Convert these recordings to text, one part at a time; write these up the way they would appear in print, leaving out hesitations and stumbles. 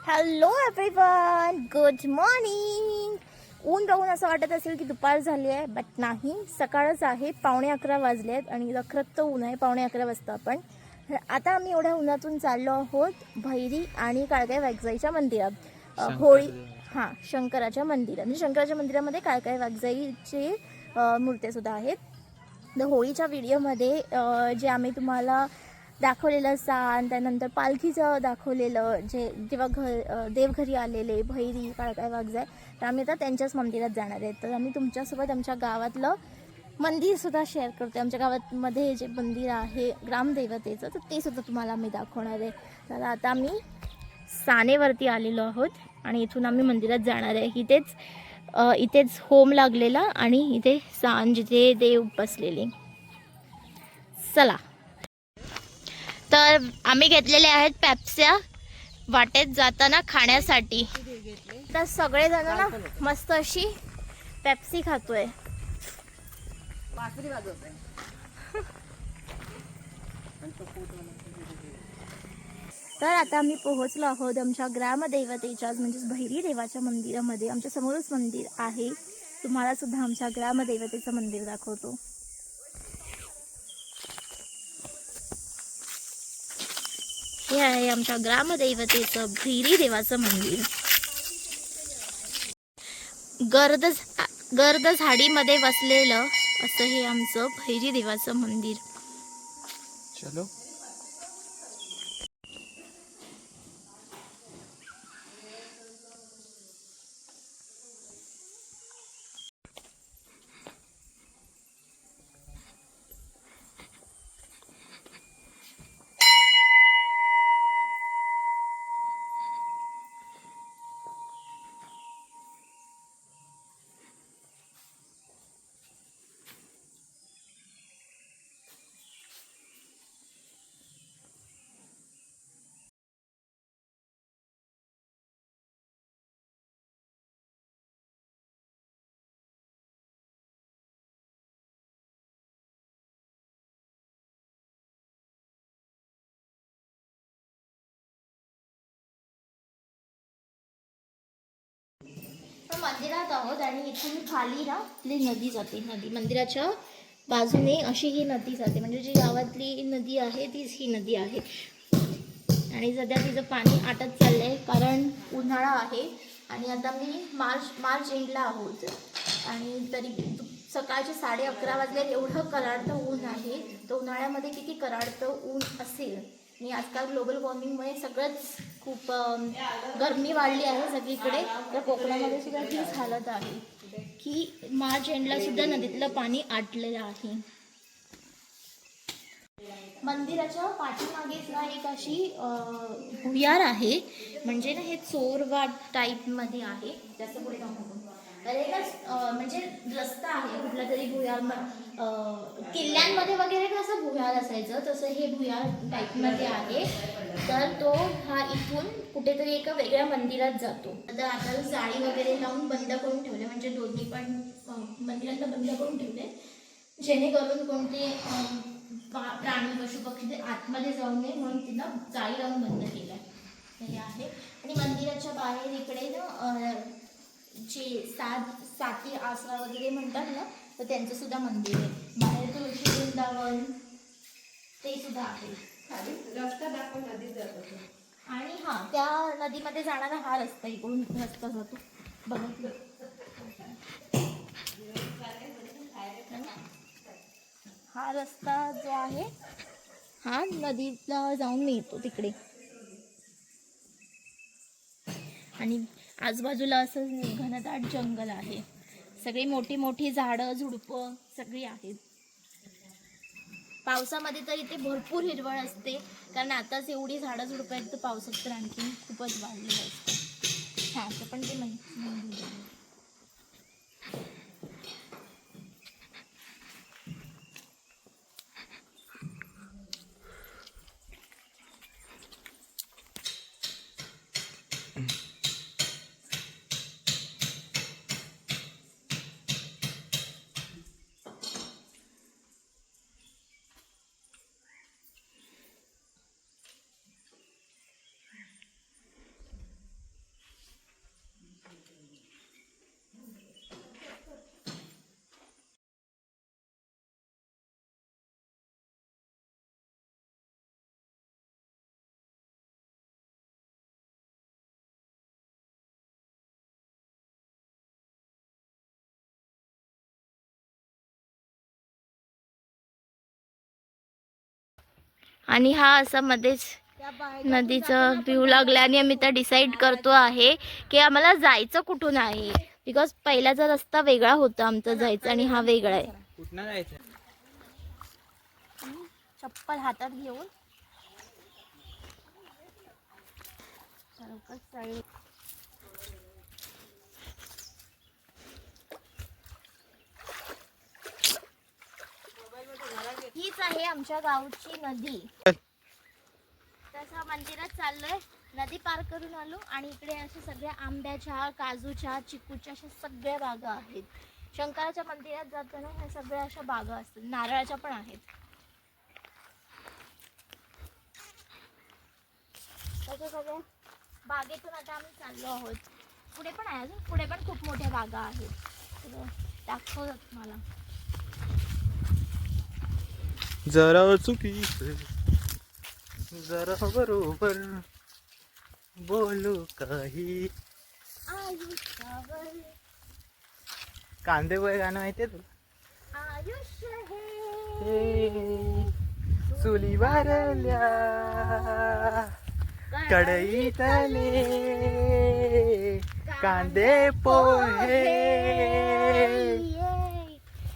Hello everyone, good morning. ऊन बघून असं वाटत असेल की दुपार झाली आहे, बट नाही, सकाळच आहे. 11:15 वाजले आहेत आणि रखरखतं ऊन आहे. 11:15 वाजता आपण आता आम्ही एवढ्या उन्हातून चाललो आहोत भैरी आणि काळकाई वाघजाईच्या मंदिरात. होळी शंकराच्या मंदिरात, म्हणजे शंकराच्या मंदिरामध्ये काळकाई वाघजाईची मूर्त्यासुद्धा आहेत. तर होळीच्या व्हिडिओमध्ये जे आम्ही तुम्हाला दाखवलेलं साण, त्यानंतर पालखीचं दाखवलेलं, जे जेव्हा देवघरी आलेले भैरी काळकाई वाघजाई, तर आम्ही आता त्यांच्याच मंदिरात जाणार आहेत. तर आम्ही तुमच्यासोबत आमच्या गावातलं मंदिरसुद्धा शेअर करतो. आमच्या गावामध्ये जे मंदिर आहे ग्रामदेवतेचं, तर ते सुद्धा तुम्हाला आम्ही दाखवणार आहे. तर आता आम्ही सानेवरती आलेलो आहोत आणि इथून आम्ही मंदिरात जाणार आहे. इथेच होम लागलेला आणि इथे साण, जिथे देव बसलेले. चला. तर आम्ही घेतलेले आहेत पेप्स्या वाटेत जाताना खाण्यासाठी. तर सगळेजण ना मस्त अशी पेप्सी खातोय. तर आता आम्ही पोहोचलो आहोत आमच्या ग्रामदैवतेच्या, म्हणजेच भैरी देवाच्या मंदिरामध्ये. आमच्या समोरच मंदिर आहे. तुम्हाला सुद्धा आमच्या ग्रामदैवतेचं मंदिर दाखवतो. हे आहे आमच्या ग्रामदैवतेचं भैरी देवाचं मंदिर. गर्द झाडीमध्ये वसलेलं असं हे आमचं भैरी देवाचं मंदिर. चलो. मंदिरात आहोत आणि इथून खाली ना आपली नदी जाते. मंदिराच्या बाजूने अशी ही नदी जाते, म्हणजे जी गावातली नदी आहे तीच ही नदी आहे. आणि सध्या तिचं पाणी आटत चाललंय कारण उन्हाळा आहे. आणि आता मी मार्च एंडला आहोत आणि तरी सकाळचे 11:30 वाजले. एवढं कडाडतं ऊन आहे. तर उन्हाळ्यामध्ये किती कडाडतं ऊन असेल. आणि आजकाल ग्लोबल वॉर्मिंगमुळे सगळंच खूप गरमी वाढली आहे सगळीकडे. तर कोकणामध्ये सुद्धा हीच हालत आहे की मार्च एंडला सुद्धा नदीतलं पाणी आटलेलं आहे. मंदिराच्या पाठीमागेच ना एक अशी भुयार आहे, म्हणजे ना हे चोरवाट टाईपमध्ये आहे. जास्त पुढे म्हणजे रस्ता आहे कुठला तरी भुयार. किल्ल्यांमध्ये वगैरे कसं भुयार असायचं, तसं हे भुयार टाईपमध्ये आहे. तर तो हा इथून कुठेतरी एका वेगळ्या मंदिरात जातो. तर आता जाळी वगैरे लावून बंद करून ठेवले, म्हणजे दोन्ही पण मंदिरांना बंद करून ठेवले, जेणेकरून कोणते प्राणी पशु पक्षी ते आतमध्ये जाऊ नये म्हणून तिनं जाळी लावून बंद केलं हे आहे. आणि मंदिराच्या बाहेर इकडे ना जे साती आसरा वगैरे म्हणतात ना, तर त्यांचं सुद्धा मंदिर आहे. बाहेर तुळशी वृंदावन ते सुद्धा आहे. रस्ता दाखव नदीत जातो. आणि त्या नदीमध्ये जाणारा हा रस्ता, इकडून रस्ता जातो बघा. हा रस्ता जो आहे हा नदीला जाऊन मिळतो तिकडे. आणि आजूबाजूला असं घनदाट जंगल आहे. सगळी मोठी मोठी झाडं झुडपं सगळी आहेत. पावसामध्ये तर इथे भरपूर हिरवळ असते, कारण आताच एवढी झाडं झुडपं आहेत, तर पावसात तर आणखी खूपच वाढलेलं असतं. तर पण ते मंदिर आणि हा असा मध्येच नदीचा व्ह्यू लागला आणि आम्ही तर डिसाईड करतो आहे की आम्हाला जायचं कुठून आहे, बिकॉज पहिल्याचा रस्ता वेगळा होता आमचा जायचा आणि हा वेगळा आहे. कुठनं जायचं? चप्पल हातात घेऊन हीच आहे आमच्या गावची नदी. तसं मंदिरात चाललोय, नदी पार करून आलो आणि इकडे अशा सगळ्या आंब्याच्या, काजूच्या, चिकूच्या अशा सगळ्या बागा आहेत. शंकराच्या मंदिरात जाताना ह्या सगळ्या अशा बागा असतात, नारळाच्या पण आहेत. तसं सगळ्या बागेतून आता आम्ही चाललो आहोत. पुढे पण आहे, अजून पुढे पण खूप मोठ्या बागा आहेत, दाखवतात मला. जरा चुकी जरा बरोबर बोलू काही. आयुष्यावर कांदे पोहे गाणं माहितीये तुला? आयुष्य हे चुली वारल्या कढई तले कांदे पोहे.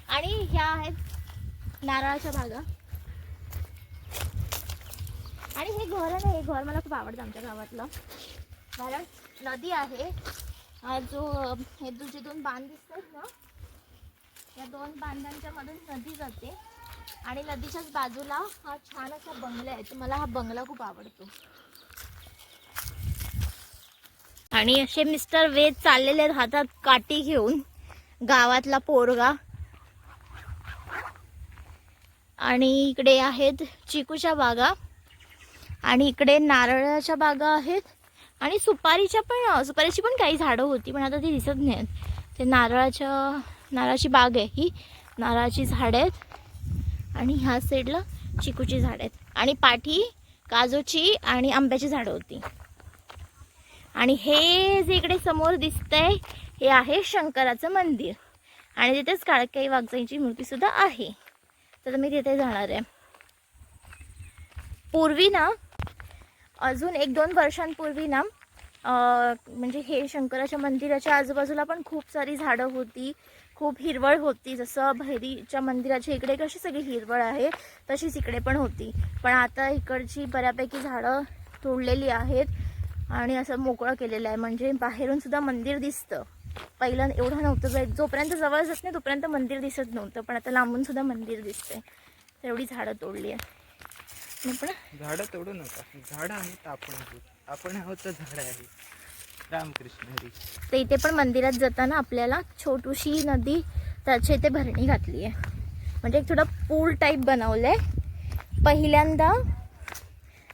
आणि ह्या आहेत नारळाच्या बागा. आणि हे घर आहे ना, हे घर मला खूप आवडतं आमच्या गावातलं, कारण नदी आहे. जो हे तुझे दोन बांध दिसतात ना, या दोन बांधांच्या मधून नदी जाते आणि नदीच्याच बाजूला हा छान असा बंगला आहे. मला हा बंगला खूप आवडतो. आणि असे मिस्टर वेद चाललेले हातात काठी घेऊन, गावातला पोरगा. आणि इकडे आहेत चिकूच्या बागा आणि इकडे नारळाच्या बागा आहेत आणि सुपारीची पण काही झाडं होती, पण आता ती दिसत नाहीत. ते नारळाची बाग आहे ही, नारळाची झाडं आहेत आणि ह्या साईडला चिकूची झाडं आहेत आणि पाठी काजूची आणि आंब्याची झाडं होती. आणि हे जे इकडे समोर दिसतंय हे आहे शंकराचं मंदिर आणि तिथेच काळकाई वाघजाईची मूर्ती सुद्धा आहे. तर मी तिथे जाणार आहे. पूर्वी ना, अजून 1-2 वर्षांपूर्वी ना, म्हणजे हे शंकराच्या मंदिराच्या आजूबाजूला पण खूप सारी झाडं होती, खूप हिरवळ होती. जसं भैरीच्या मंदिराच्या इकडे कशी सगळी हिरवळ आहे तशीच इकडे पण होती. पण आता इकडची बऱ्यापैकी झाडं तोडलेली आहेत आणि असं मोकळं केलेलं आहे, म्हणजे बाहेरून सुद्धा मंदिर दिसतं. पहिलं एवढं नव्हतं, जोपर्यंत जवळ जात नाही तोपर्यंत मंदिर दिसत नव्हतं, पण आता लांबून सुद्धा मंदिर दिसतंय. तेवढी झाडं तोडली आहे. झाडं तोडू नका, झाडं आहेत आपण आहोत तर झाडं आहे. रामकृष्ण हरी. तर इथे पण मंदिरात जाताना आपल्याला छोटीशी नदी त्याच्या इथे भरणी घातली आहे, म्हणजे एक थोडं पूल टाईप बनवलंय. पहिल्यांदा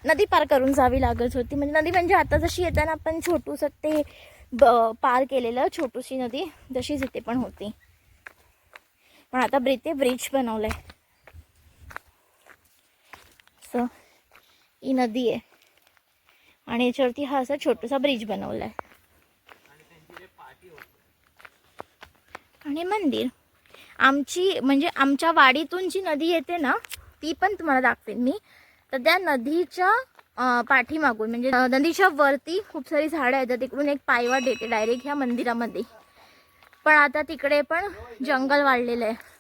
नदी पार करून जावी लागत होती, म्हणजे आता जशी येताना आपण छोटूसं ते पार केलेलं छोटीशी नदी जशीच इथे पण होती, पण आता ब्रिज बनवलंय. ही नदी आहे आणि याच्यावरती हा असा छोटासा ब्रिज बनवलाय. आणि मंदिर म्हणजे आमच्या वाडीतून जी नदी येते ना, ती पण तुम्हाला दाखवेन मी. तर त्या नदीच्या पाठीमागून म्हणजे नदीच्या वरती खूप सारी झाडं आहेत. तिकडून एक पायवाट येते डायरेक्ट ह्या मंदिरामध्ये, पण आता तिकडे पण जंगल वाढलेलं आहे.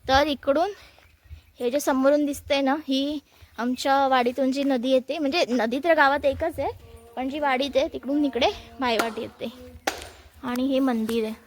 तर इकडून हे जे समोरून दिसतंय ना, ही आमच्या वाडीतून जी नदी येते, म्हणजे नदी तर गावात एकच आहे, पण जी वाडीत आहे तिकडून इकडे पायवाट येते आणि हे मंदिर आहे.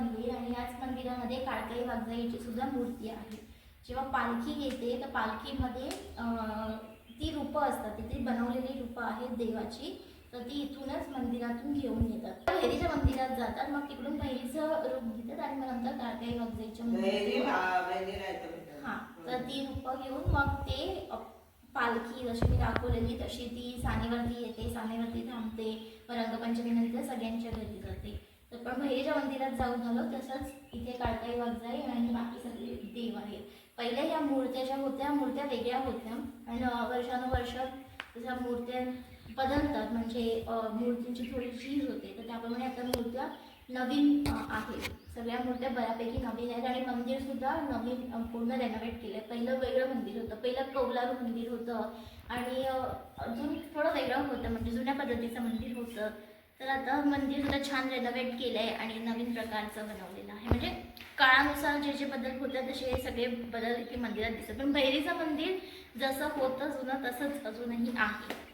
मंदिर आणि याच मंदिरामध्ये काळकाई वाघजाईची सुद्धा मूर्ती आहे. जेव्हा पालखी येते तर पालखीमध्ये ती रूपं असतात, तिथे बनवलेली रूपं आहेत देवाची, तर ती इथूनच मंदिरातून घेऊन येतात. भैरीच्या मंदिरात जातात, मग तिकडून भैरीचं रूप घेतात आणि मग नंतर काळकाई वाघजाईच्या हां, तर ती रूपं घेऊन मग ते पालखी जशी मी दाखवलेली तशी ती सानेवरती येते, सानेवरती थांबते, मग रंगपंचमीनंतर सगळ्यांच्या घरी जाते. तर पण भैरीच्या मंदिरात जाऊन झालो तसंच इथे काळकाई वाघजाई आणि बाकी सगळे देव आहेत. पहिले ह्या मूर्त्या ज्या होत्या मूर्त्या वेगळ्या होत्या आणि वर्षानुवर्ष जशा मूर्त्या बदलतात, म्हणजे मूर्तींची थोडी चीज होते, तर त्याप्रमाणे आता मूर्त्या नवीन आहेत. सगळ्या मूर्त्या बऱ्यापैकी नवीन आहेत आणि मंदिरसुद्धा नवीन पूर्ण रेनोव्हेट केलं आहे. पहिलं वेगळं मंदिर होतं, पहिलं कौलारू मंदिर होतं आणि अजून थोडं वेगळं होतं, म्हणजे जुन्या पद्धतीचं मंदिर होतं. तर आता मंदिरसुद्धा छान रेनोव्हेट केलं आहे आणि नवीन प्रकारचं बनवलेलं आहे. म्हणजे काळानुसार जे जे बदल होतात तसे सगळे बदल इथे मंदिरात दिसतात. पण भैरीचं मंदिर जसं होतं जुनं तसंच अजूनही आहे.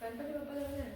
गणपती बाप्पाला